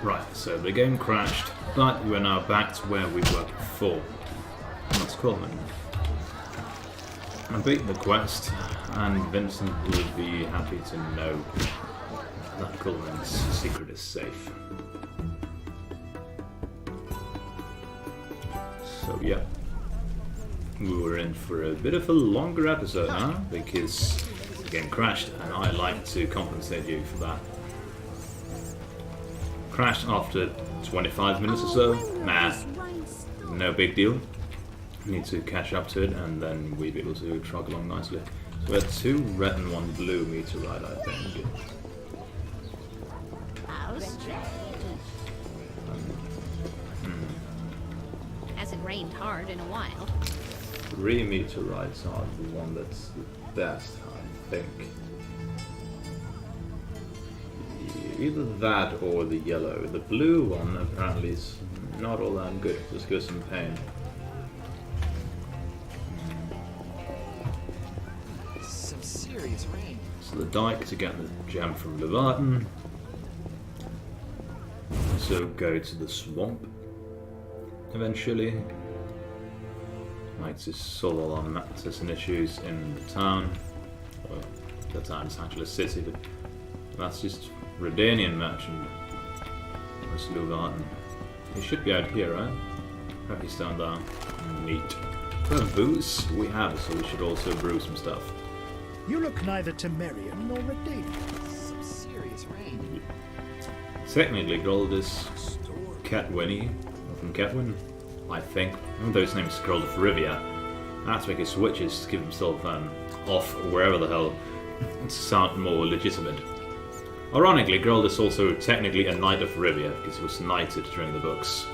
Right, so the game crashed, but we're now back to where we were before. That's Coleman. I beat the quest, and Vincent will be happy to know that Coleman's secret is safe. So yeah, we were in for a bit of a longer episode now, because the game crashed, and I like to compensate you for that. Crashed after 25 minutes or so. Nah, no big deal. Need to catch up to it, and then we'll be able to trog along nicely. So we had 2 red and 1 blue meteorite, I think. Hasn't rained hard in a while. 3 meteorites are the one that's the best, I think. Either that or the yellow. The blue one apparently is not all that good, just gives some pain. Some serious rain. So the dike to get the gem from Leviathan. So go to the swamp eventually. Like to solve all our access and issues in the town. Well, the town is actually a city, but that's just Redanian merchant. Where's Leviathan? He should be out here, right? Oh, he's down there. Neat. Well, booze we have, so we should also brew some stuff. You look neither Temerian nor Redanian. Some serious rain. Technically, gold is Catwinny, from Catwin, I think. Even though his name is Scroll of Rivia, that's where he switches to give himself off wherever the hell to sound more legitimate. Ironically, Geralt is also technically a Knight of Rivia, because he was knighted during the books.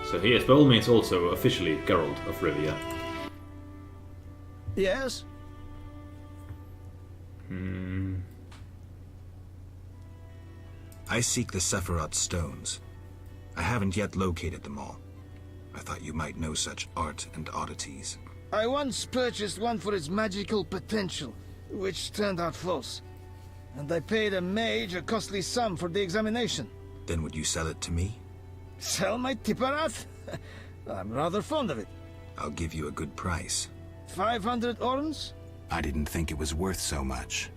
So he is by all means also officially Geralt of Rivia. Yes? I seek the Sephiroth stones. I haven't yet located them all. I thought you might know such art and oddities. I once purchased one for its magical potential, which turned out false. And I paid a mage a costly sum for the examination. Then would you sell it to me? Sell my Tipparath? I'm rather fond of it. I'll give you a good price. 500 orns? I didn't think it was worth so much.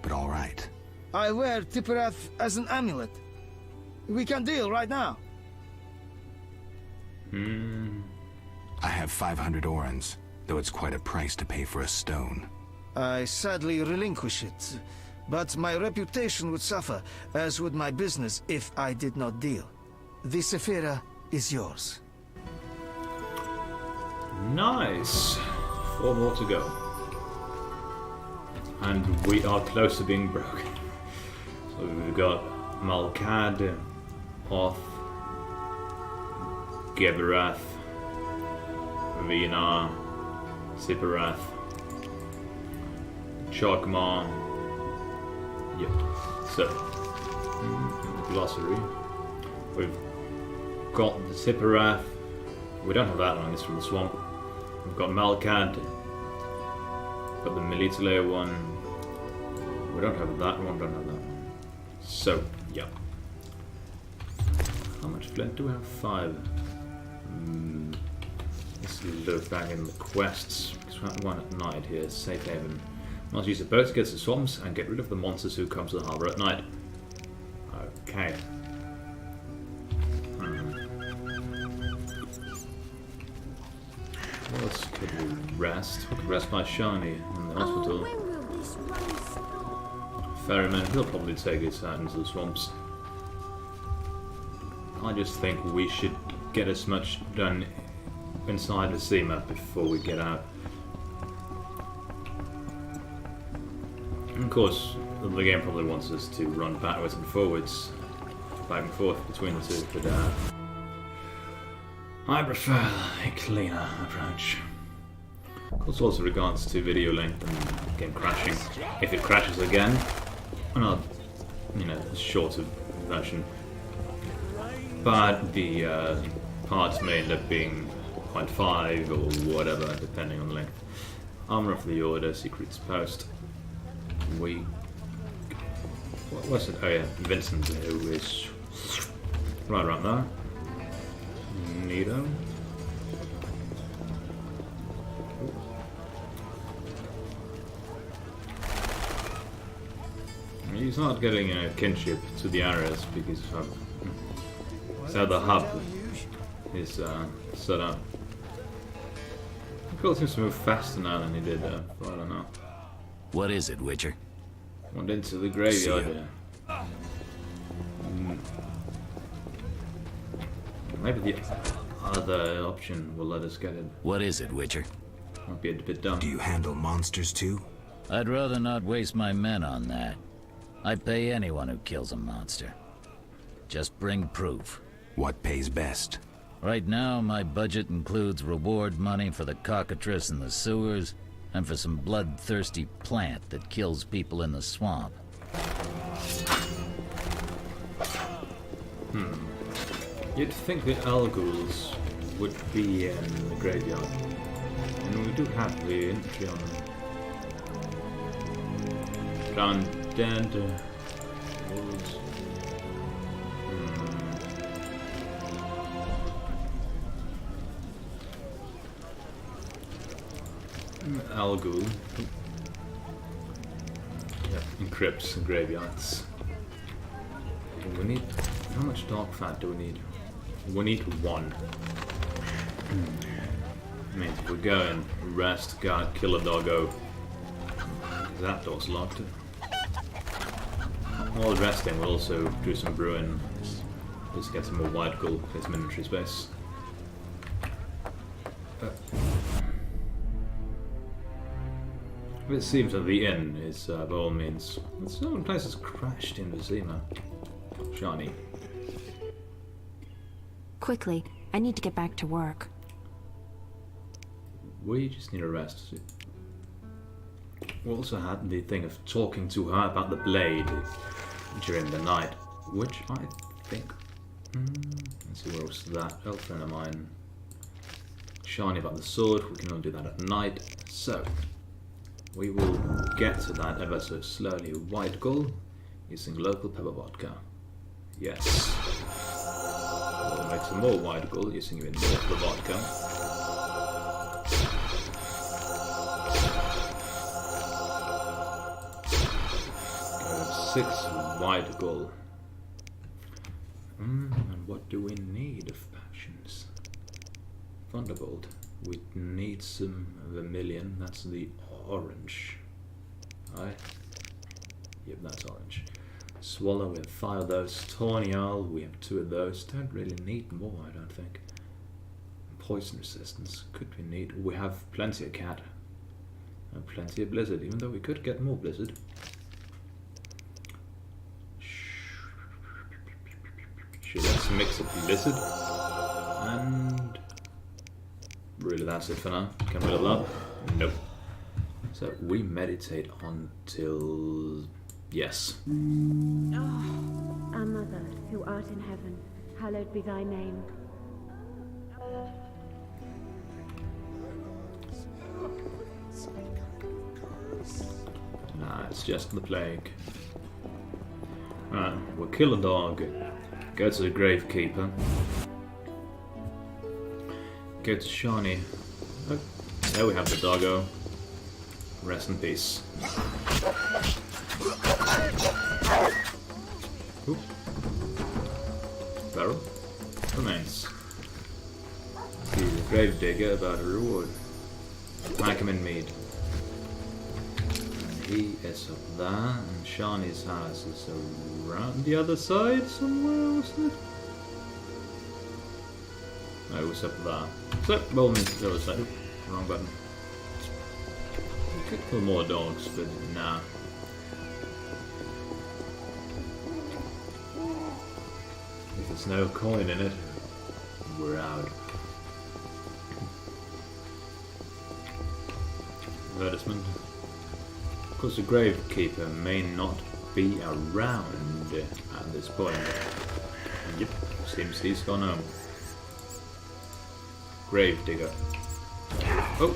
But all right. I wear Tipparath as an amulet. We can deal right now. I have 500 orans, though it's quite a price to pay for a stone. I sadly relinquish it, but my reputation would suffer, as would my business if I did not deal. The Sephira is yours. Nice! 4 more to go. And we are close to being broken. So we've got Malkad, Hoth, Geberath, Vina, Siparath, Chogma. Yep. So, the glossary. We've got the Siparath. We don't have that one, it's from the swamp. We've got Malkad. Got the Militale one. We don't have that one, don't have that one. So, yeah. How much flint do we have? 5. Let's look back in the quests. Because we have one at night here, safe haven. Must use a boat to get to the swamps and get rid of the monsters who come to the harbour at night. Okay. What else could we rest? We could rest by Shani in the hospital. Ferryman, he'll probably take us out into the swamps. I just think we should get as much done inside Vizima before we get out. And of course, the game probably wants us to run backwards and forwards, back and forth between the two, but I prefer a cleaner approach. Of course, also regards to video length and game crashing. If it crashes again, another, shorter version. But the parts may end up being 0.5 or whatever, depending on the length. Armor of the Order, Secrets Post. What was it? Oh yeah, Vincent, who is Right around there. Neato. He's not getting a kinship to the areas because of how the hub is set up. He seems to move faster now than he did, I don't know. What is it, Witcher? Went into the graveyard here. Maybe the other option will let us get it. What is it, Witcher? Might be a bit dumb. Do you handle monsters too? I'd rather not waste my men on that. I'd pay anyone who kills a monster. Just bring proof. What pays best? Right now, my budget includes reward money for the cockatrice in the sewers, and for some bloodthirsty plant that kills people in the swamp. You'd think the Alguls would be in the graveyard. And we do have the entry on them. Down dead wolves. Algul. Yep, in crypts and graveyards. We need... How much dog fat do we need? We need 1. Means if we go and rest, guard, kill a doggo. That door's locked. While resting, we'll also do some brewing. Just get some more white gold for his military space. It seems that the inn is, by all means, some places crashed in Vizima. Shani. Quickly, I need to get back to work. We just need a rest. We also had the thing of talking to her about the blade during the night, which I think... let's see, where was that? Old friend of mine. Shani about the sword, we can only do that at night. So, we will get to that ever so slowly. White gull, using local pepper vodka. Yes. We'll make some more white gull, using even more of the vodka. 6 white gold. And what do we need of passions? Thunderbolt. We need some vermilion. That's the orange. Aye. Yep, that's orange. Swallow, we have 5 of those. Tawny Owl, we have 2 of those. Don't really need more, I don't think. Poison resistance could be neat. We have plenty of cat. And plenty of blizzard, even though we could get more blizzard. Sure, let's mix a blizzard. And really that's it for now. Can we level up? Nope. So we meditate until yes. Our Mother, who art in heaven, hallowed be thy name. Nah, it's just the plague. Alright, we'll kill a dog. Go to the Gravekeeper. Go to Shani. Oh, there we have the doggo. Rest in peace. Oop. Barrel. Remains. The Gravedigger about a reward. Pack him in mead. And he is up there, and Shani's house is around the other side somewhere, wasn't it? No, it was up there. So, well, the other side. Wrong button. We could kill more dogs, but nah. If there's no coin in it, we're out. Advertisement. Of course, the Gravekeeper may not be around at this point. Yep, seems he's gone home. Gravedigger. Oh!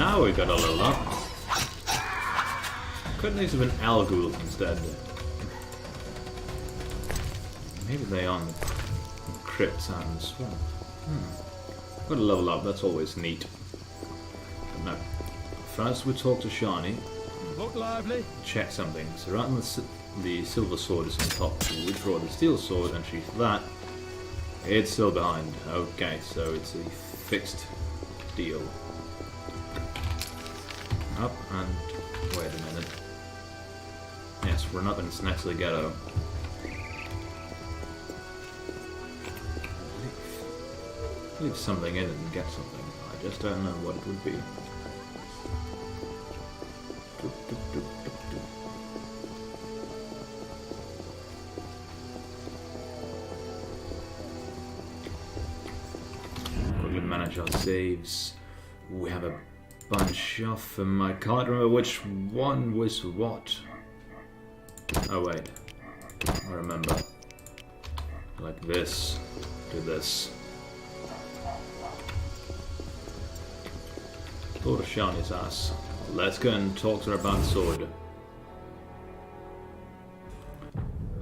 now we got a level up. Couldn't these have been Alguls instead? Maybe they aren't crypts and swamp. Got a level up, that's always neat. But no. First we talk to Shani. Look lively. Check something. So right on the silver sword is on top. So we draw the steel sword and sheath that. It's still behind. Okay, so it's a fixed deal. Up and wait a minute. Yes, run up and it's next to the ghetto. Leave something in it and get something. I just don't know what it would be. Quickly manage our saves. We have a bunch of them. I can't remember which one was what. Oh wait, I remember. Like this, do this. Go to Shani's ass. Let's go and talk to her about the sword.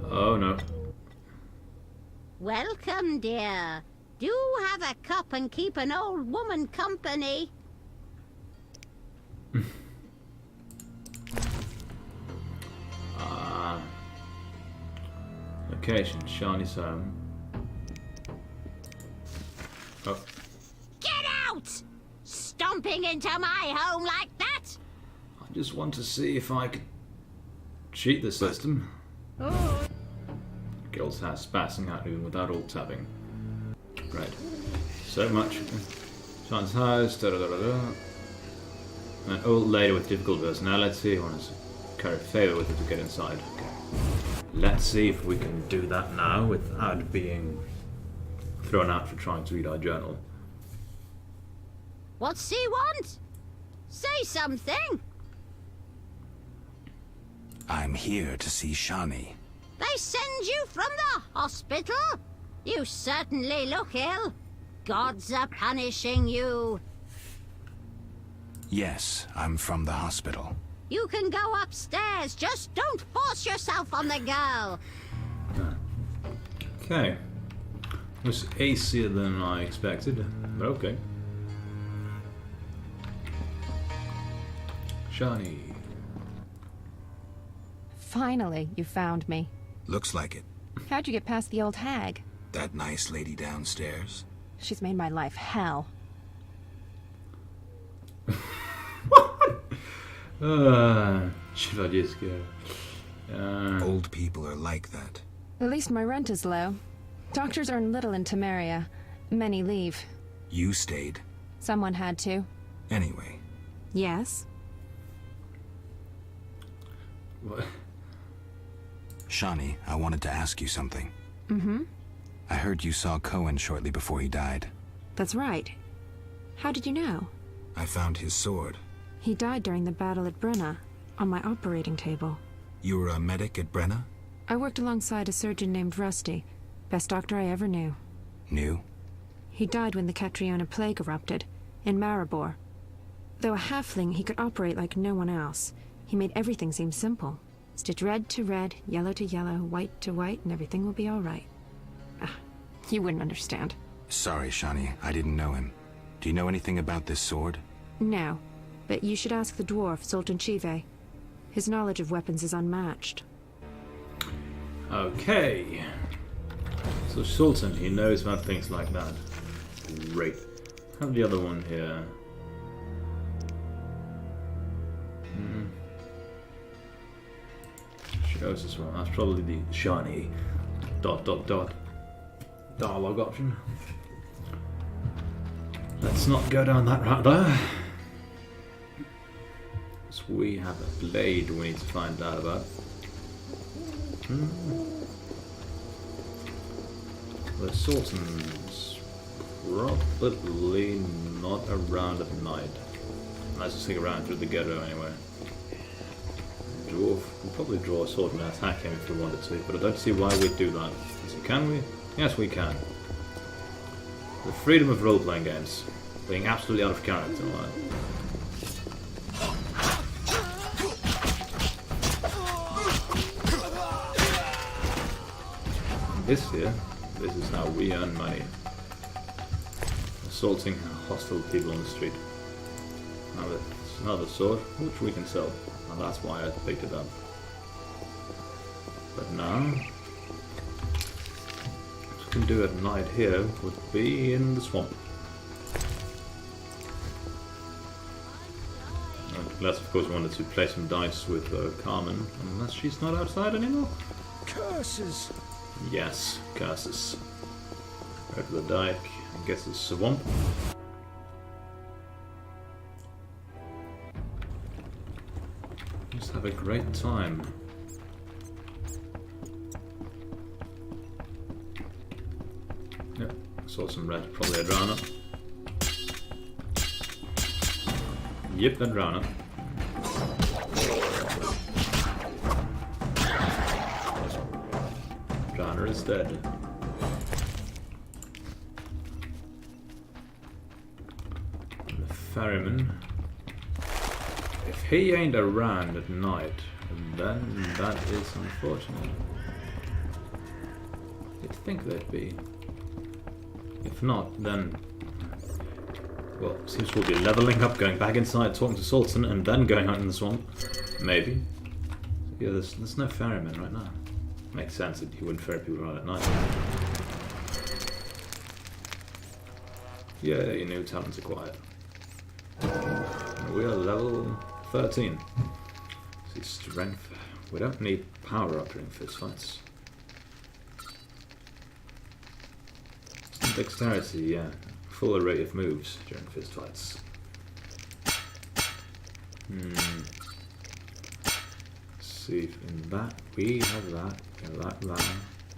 Oh no. Welcome, dear. Do have a cup and keep an old woman company. Location, Shani's home. Oh. Get out! Stomping into my home like that? I just want to see if I could cheat the system. Oh. Girl's house passing out even without all tapping. Right. So much. Shani's house, da da da da da. An old lady with difficult personality wants to curry favor with her to get inside. Okay. Let's see if we can do that now without being thrown out for trying to read our journal. What's he want? Say something. I'm here to see Shani. They send you from the hospital? You certainly look ill. Gods are punishing you. Yes, I'm from the hospital. You can go upstairs. Just don't force yourself on the girl. Okay. It was acier than I expected, but okay. Shani. Finally, you found me. Looks like it. How'd you get past the old hag? That nice lady downstairs? She's made my life hell. Old people are like that. At least my rent is low. Doctors earn little in Temeria. Many leave. You stayed. Someone had to. Anyway. Yes? What? Shani, I wanted to ask you something. Mm-hmm. I heard you saw Cohen shortly before he died. That's right. How did you know? I found his sword. He died during the battle at Brenna, on my operating table. You were a medic at Brenna? I worked alongside a surgeon named Rusty. Best doctor I ever knew. Knew? He died when the Catriona plague erupted, in Maribor. Though a halfling, he could operate like no one else. He made everything seem simple. Stitch red to red, yellow to yellow, white to white, and everything will be all right. You wouldn't understand. Sorry, Shani. I didn't know him. Do you know anything about this sword? No, but you should ask the dwarf, Sultan Chive. His knowledge of weapons is unmatched. Okay. So Sultan, he knows about things like that. Great. Have the other one here. Shows as well. That's probably the Shani ... dialogue option. Let's not go down that route there. So we have a blade we need to find out about. The Sultan's probably not around at night. Nice to sneak around through the ghetto anyway. Dwarf, we'll probably draw a sword and attack him if we wanted to, but I don't see why we'd do that. So can we? Yes, we can. The freedom of role-playing games. Being absolutely out of character, right? this here, this is how we earn money. Assaulting hostile people on the street. Now there's another sword, which we can sell. And that's why I picked it up. But now, what we can do at night here would be in the swamp. Unless, of course, we wanted to play some dice with Carmen, unless she's not outside anymore. Curses! Yes, curses. Go to the dike, I guess it's swamp. Just have a great time. Yep, saw some red, probably a drowner. Yep, a drowner. Drowner is dead. And the ferryman. If he ain't around at night, then that is unfortunate. You'd think they'd be. If not, then... well, seems we'll be leveling up, going back inside, talking to Sultan, and then going out in the swamp. Maybe. Yeah, there's no ferryman right now. Makes sense that he wouldn't ferry people around at night. Yeah, your new talents acquired. We are level 13. See, strength. We don't need power up during fist fights. Dexterity, yeah. Full array of moves during fist fights. See if in that we have that, that.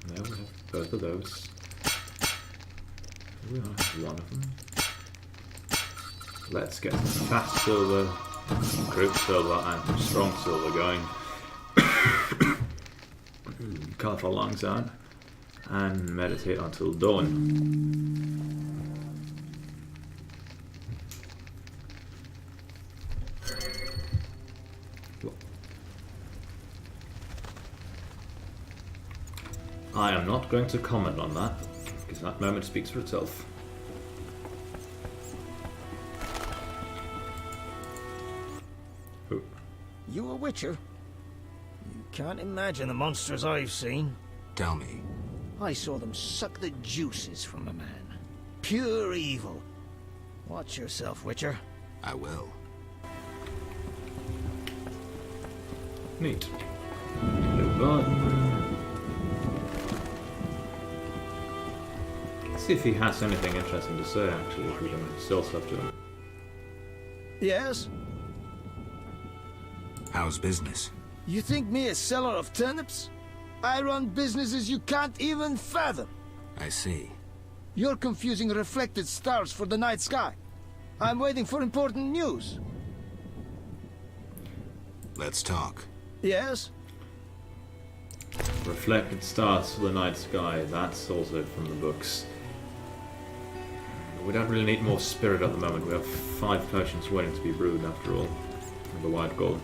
There we have both of those. We have one of them. Let's get some fast silver, group silver, and strong silver going. Cough our lungs out and meditate until dawn. I am not going to comment on that, because that moment speaks for itself. Who? You a witcher? You can't imagine the monsters I've seen. Tell me. I saw them suck the juices from a man. Pure evil. Watch yourself, Witcher. I will. Neat. Move on. Let's see if he has anything interesting to say, actually, if we can sell stuff to him. Yes? How's business? You think me a seller of turnips? I run businesses you can't even fathom. I see. You're confusing reflected stars for the night sky. I'm waiting for important news. Let's talk. Yes? Reflected stars for the night sky, that's also from the books. We don't really need more spirit at the moment. We have 5 potions waiting to be brewed after all. And the white gold.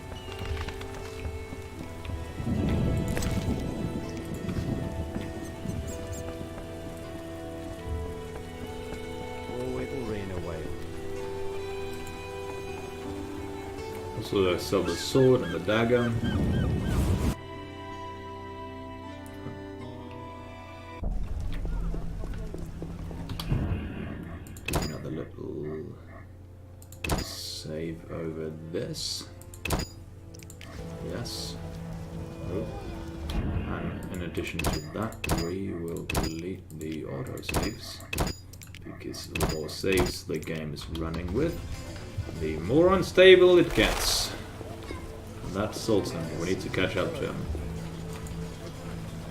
Oh, it will rain away. Also sell the sword and the dagger. Another little save over this. Yes. Oh. And in addition to that, we will delete the autosaves, because the more saves the game is running with, the more unstable it gets. And that's Sultan. We need to catch up to him.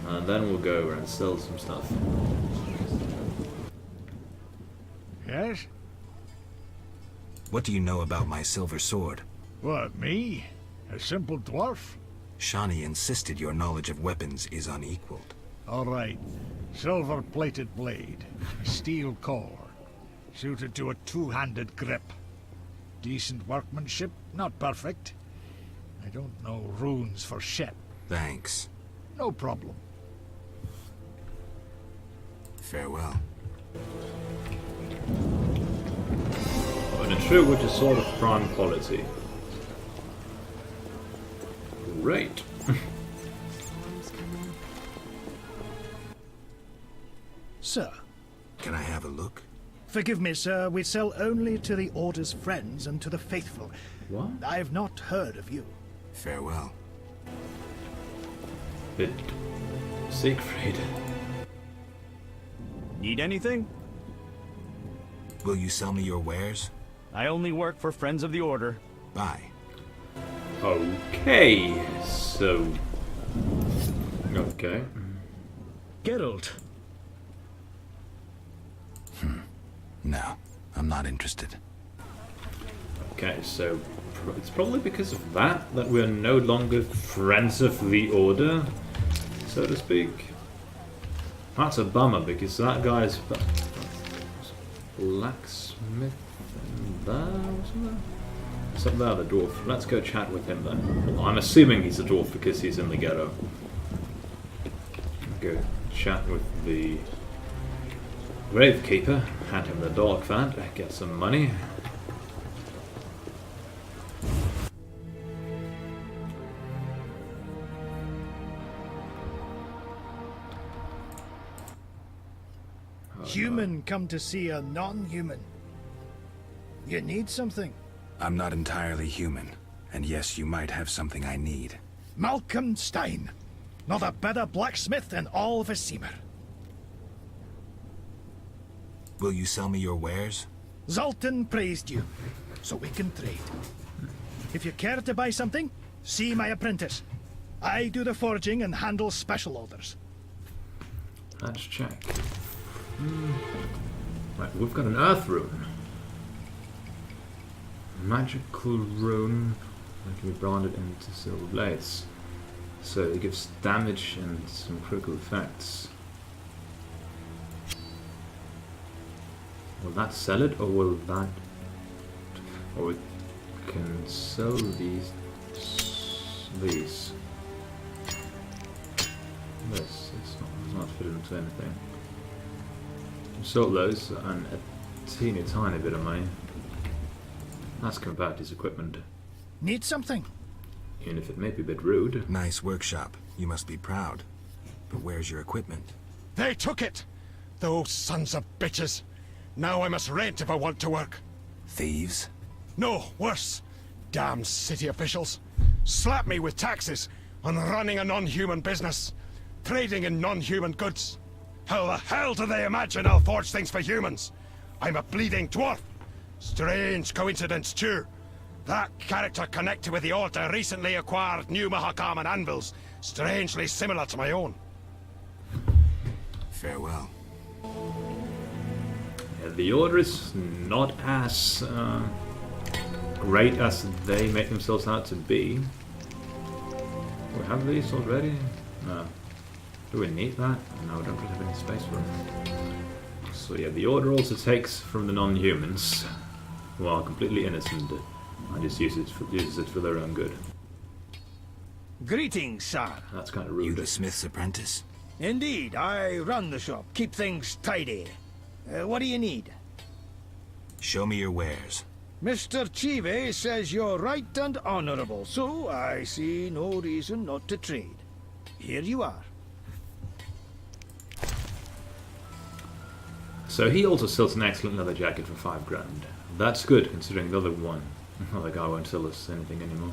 And then we'll go over and sell some stuff. Yes? What do you know about my silver sword? What, me? A simple dwarf? Shani insisted your knowledge of weapons is unequaled. All right. Silver-plated blade. Steel core. Suited to a two-handed grip. Decent workmanship, not perfect. I don't know runes for shit. Thanks. No problem. Farewell. And a true witch is sort of prime quality. Great. Sir, Can I have a look? forgive me, sir. We sell only to the Order's friends and to the faithful. What? I've not heard of you. Farewell. Bit Siegfried. Need anything? Will you sell me your wares? I only work for Friends of the Order. Buy. Okay, so... Okay. Geralt. No, I'm not interested. Okay, so it's probably because of that we're no longer friends of the Order, so to speak. That's a bummer because that guy's blacksmith there, wasn't there? It's up there, the dwarf. Let's go chat with him then. Well, I'm assuming he's a dwarf because he's in the ghetto. Go chat with the Gravekeeper, hand him the dog vat, get some money. Human come to see a non-human. You need something. I'm not entirely human, and yes, you might have something I need. Malcolm Stein. Not a better blacksmith in all Vizima. Will you sell me your wares? Zoltan praised you, so we can trade. If you care to buy something, see my apprentice. I do the forging and handle special orders. Let's check. Right, we've got an earth rune. Magical rune that can be branded into silver blades. So it gives damage and some critical effects. Will that sell it, or will that... Or we can sell these... This does not fit into anything. Sold those and a teeny tiny bit of money. That's compared to his equipment. Need something? Even if it may be a bit rude. Nice workshop. You must be proud. But where's your equipment? They took it! Those sons of bitches! Now I must rent if I want to work. Thieves? No, worse. Damn city officials. Slap me with taxes on running a non-human business. Trading in non-human goods. How the hell do they imagine I'll forge things for humans? I'm a bleeding dwarf. Strange coincidence too. That character connected with the Order recently acquired new Mahakaman anvils, strangely similar to my own. Farewell. Yeah, the Order is not as great as they make themselves out to be. We have these already? No. Do we need that? No, we don't really have any space for them. So yeah, the Order also takes from the non-humans, who are completely innocent, and just uses it for their own good. Greetings, sir. That's kind of You rude. the smith's apprentice? Indeed, I run the shop, keep things tidy. What do you need? Show me your wares. Mr. Chive says you're right and honorable, so I see no reason not to trade. Here you are. So he also sells an excellent leather jacket for 5 grand. That's good, considering the other other guy won't sell us anything anymore.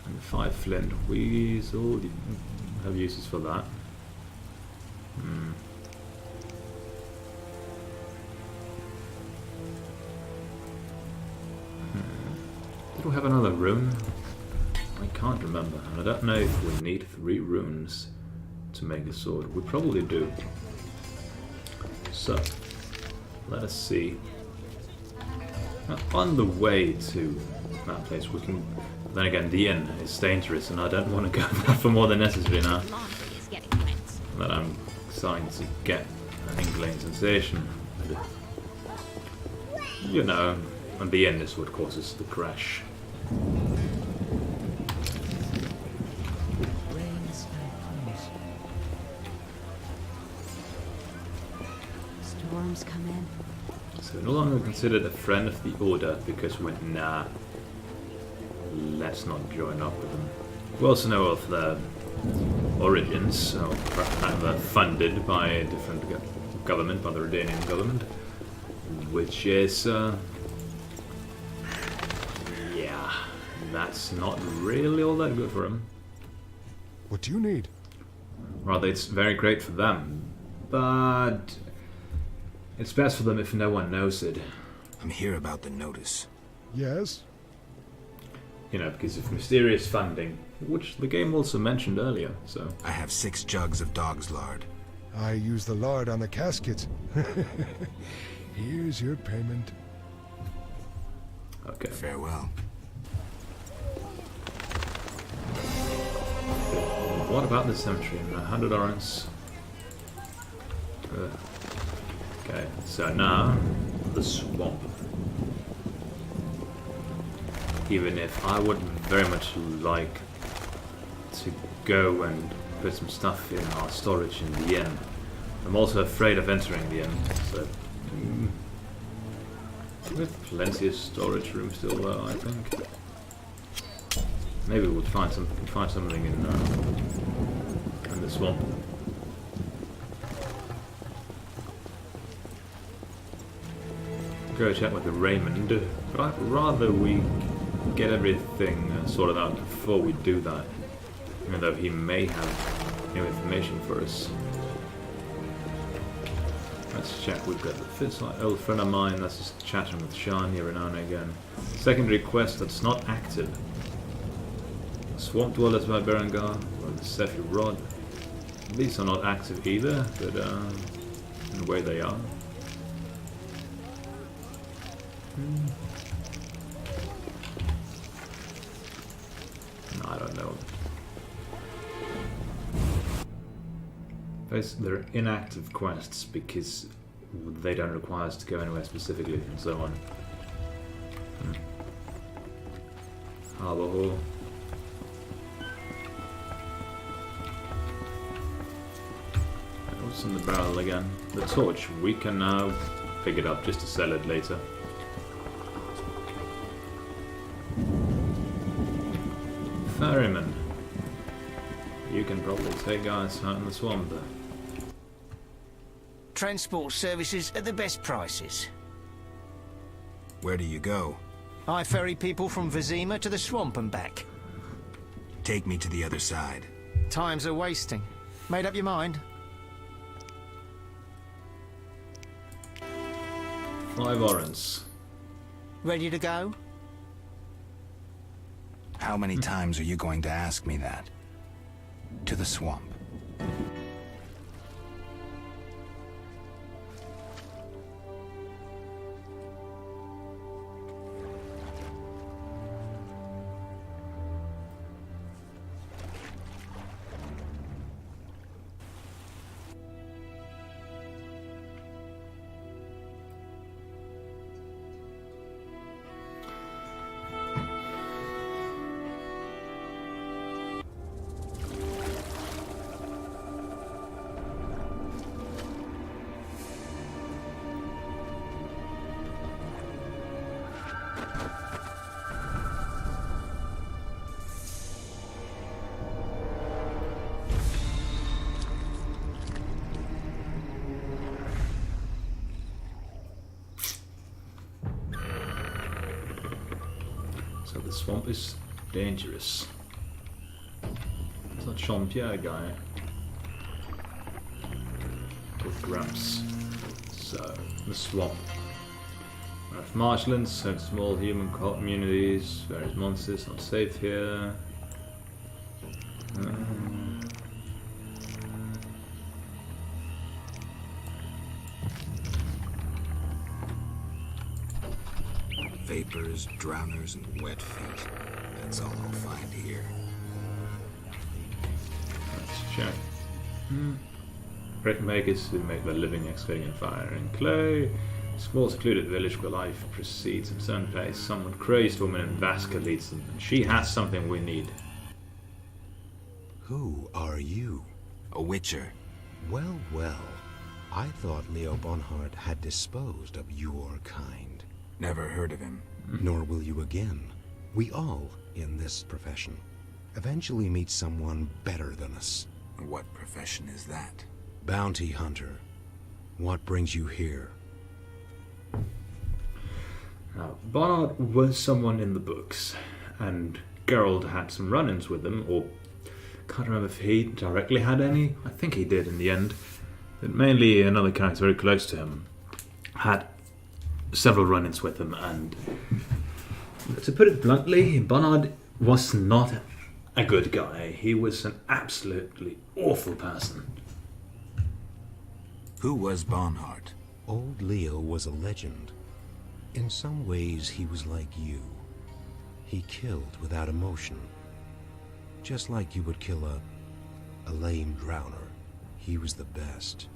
And 5 flint, we already have uses for that. Did we have another rune? I can't remember, and I don't know if we need 3 runes to make a sword. We probably do. So, let us see. On the way to that place, we can. Then again, the inn is dangerous, and I don't want to go there for more than necessary now. That I'm starting to get an inkling sensation. You know, and the inn is what causes the crash. So no longer considered a friend of the Order because we're nah. Let's not join up with them. We also know of their origins, so either funded by a different government, by the Redanian government, which is, yeah, that's not really all that good for them. What do you need? Rather, it's very great for them, but it's best for them if no one knows it. I'm here about the notice. Yes? You know, because of mysterious funding, which the game also mentioned earlier, so... I have 6 jugs of dog's lard. I use the lard on the casket. Here's your payment. Okay. Farewell. What about the cemetery? 100 orange. Okay, so now the swamp. Even if I would very much like to go and put some stuff in our storage in the inn, I'm also afraid of entering the inn, so we have plenty of storage room still though, I think. Maybe we'll find something in the swamp. Go chat with the Raymond, but I'd rather we get everything sorted out before we do that, even though he may have new information for us. Let's check. We've got the Fitzlight, old friend of mine that's just chatting with Sean every now and again. Secondary quest that's not active. Swamp Dwellers by Berengar, or the Sephi Rod. These are not active either, but in a way they are. No, I don't know. They're inactive quests because they don't require us to go anywhere specifically and so on. Harbour Hall. What's in the barrel again? The torch. We can now pick it up just to sell it later. Ferryman. You can probably take guys out in the swamp there. Transport services at the best prices. Where do you go? I ferry people from Vizima to the swamp and back. Take me to the other side. Times are wasting. Made up your mind? 5 orange. Ready to go? How many times are you going to ask me that? To the swamp. So the swamp is dangerous. It's that Jean-Pierre guy. With Gramps. So, the swamp. We have marshlands and small human communities, various monsters not safe here. Vapors, drowners, and wet feet. That's all I'll find here. Let's check. Brick makers who make their living excavating fire and clay. Small secluded village where life proceeds in some place. Someone crazed woman in Vasca leads them, and she has something we need. Who are you? A witcher. Well, well. I thought Leo Bonhart had disposed of your kind. Never heard of him. Nor will you again. We all, in this profession, eventually meet someone better than us. What profession is that? Bounty hunter. What brings you here? Now, Bonhart was someone in the books, and Geralt had some run-ins with him, or can't remember if he directly had any. I think he did in the end. But mainly another character very close to him had several run-ins with him, and to put it bluntly, Bonhart was not a good guy. He was an absolutely awful person. Who was Bonhart? Old Leo was a legend. In some ways, he was like you. He killed without emotion. Just like you would kill a lame drowner. He was the best.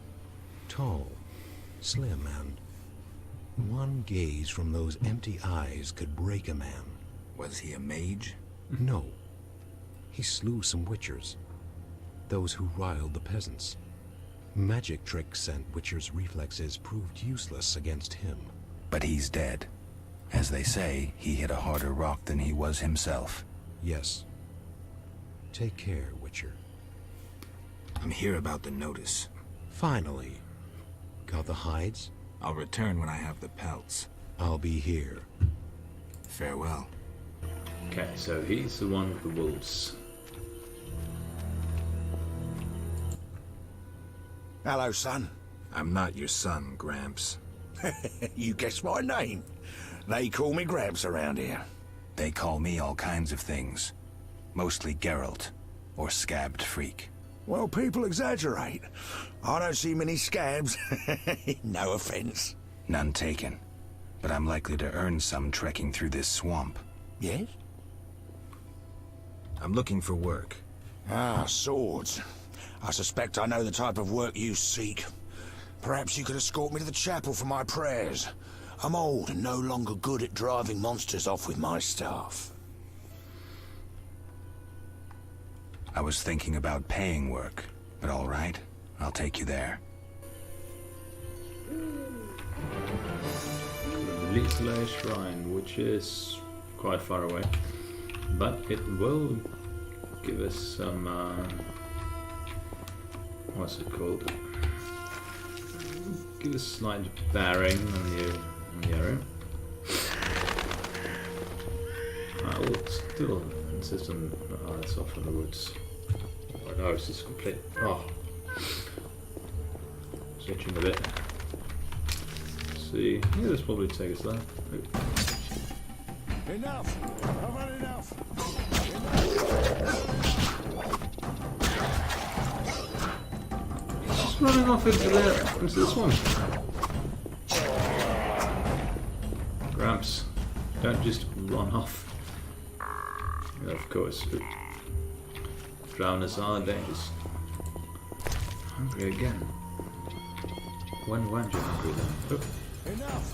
Tall, slim, and one gaze from those empty eyes could break a man. Was he a mage? No. He slew some witchers. Those who riled the peasants. Magic tricks and witchers' reflexes proved useless against him. But he's dead. As they say, he hit a harder rock than he was himself. Yes. Take care, Witcher. I'm here about the notice. Finally. Got the hides? I'll return when I have the pelts. I'll be here. Farewell. Okay, so he's the one with the wolves. Hello, son. I'm not your son, Gramps. You guessed my name. They call me Gramps around here. They call me all kinds of things. Mostly Geralt, or Scabbed Freak. Well, people exaggerate. I don't see many scabs. No offense. None taken. But I'm likely to earn some trekking through this swamp. Yes? I'm looking for work. Ah, swords. I suspect I know the type of work you seek. Perhaps you could escort me to the chapel for my prayers. I'm old and no longer good at driving monsters off with my staff. I was thinking about paying work, but all right, I'll take you there. Litlay Shrine, which is quite far away, but it will give us some, what's it called? Give us a slight bearing on the area. I will still insist on it's off in the woods. Oh no, it's just complete. Oh, switching a bit. See, yeah, this probably take us there. Enough! I've had enough! Just running off into this one. Gramps, don't just run off. Yeah, of course. Drowners are dangerous. Hungry again. When weren't you hungry then? Oh. Enough!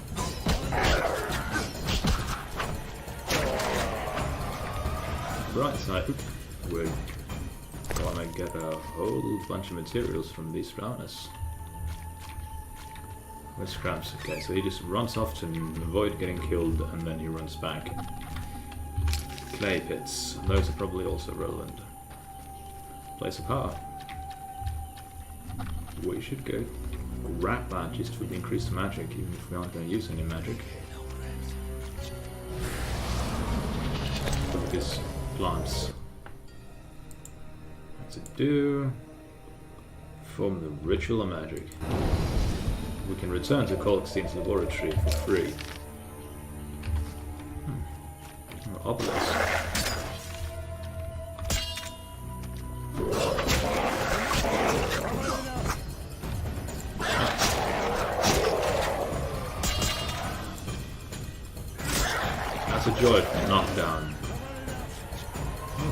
Right side. We're gonna get a whole bunch of materials from these drowners. Where's Gramps? Okay, so he just runs off to avoid getting killed and then he runs back. Clay pits. Those are probably also relevant. Place of power. We should go grab that just for the increased magic, even if we aren't going to use any magic. Because plants. What's it do? Perform the ritual of magic. We can return to Kolkstein's laboratory for free. Obelisk. That's a joy knockdown.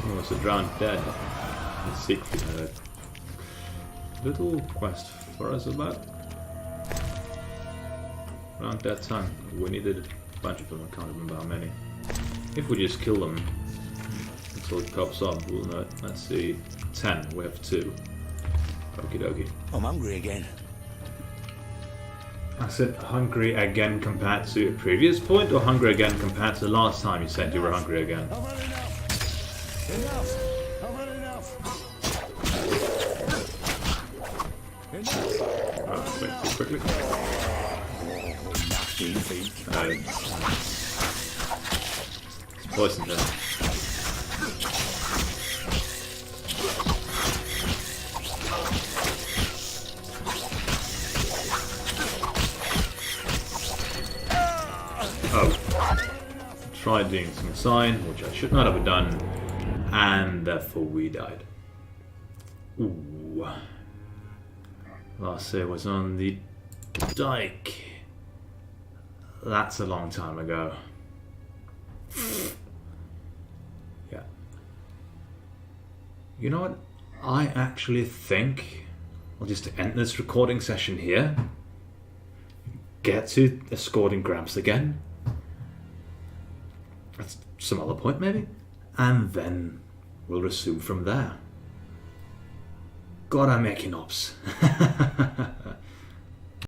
Almost a drowned dead. The secret little quest for us about. Round that tongue. We needed a bunch of them, I can't remember how many. If we just kill them until it pops up, we'll know it. Let's see. 10, we have 2. Okie dokie. I'm hungry again. I said hungry again compared to a previous point, or hungry again compared to the last time you said you were hungry again? I've had enough. Enough. I've had enough. Enough. Oh, wait, too quickly. It's poisoned then. Oh. Tried doing some sign, which I should not have done, and therefore we died. Ooh. Last save was on the dike. That's a long time ago. Yeah. You know what? I actually think I'll just end this recording session here. Get to escorting Gramps again. At some other point, maybe. And then we'll resume from there. God, I'm making ops.